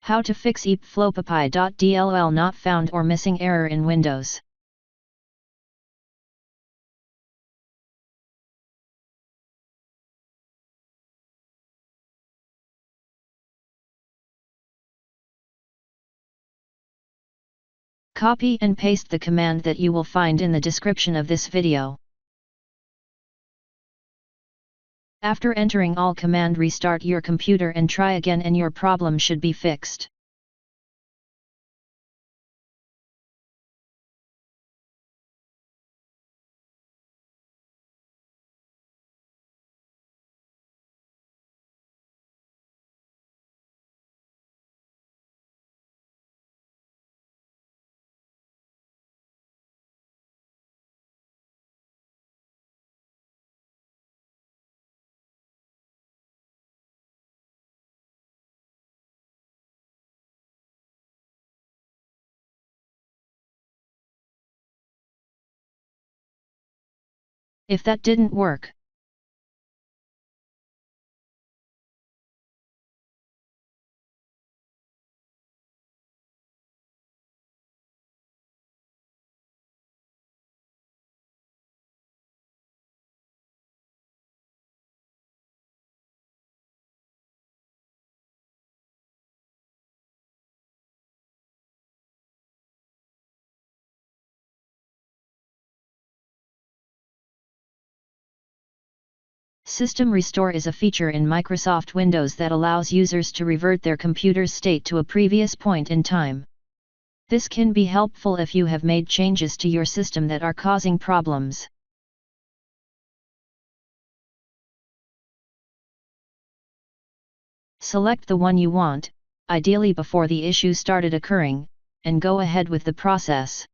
How to fix iphlpapi.dll not found or missing error in Windows. Copy and paste the command that you will find in the description of this video. After entering all command, restart your computer and try again and your problem should be fixed. If that didn't work, System Restore is a feature in Microsoft Windows that allows users to revert their computer's state to a previous point in time. This can be helpful if you have made changes to your system that are causing problems. Select the one you want, ideally before the issue started occurring, and go ahead with the process.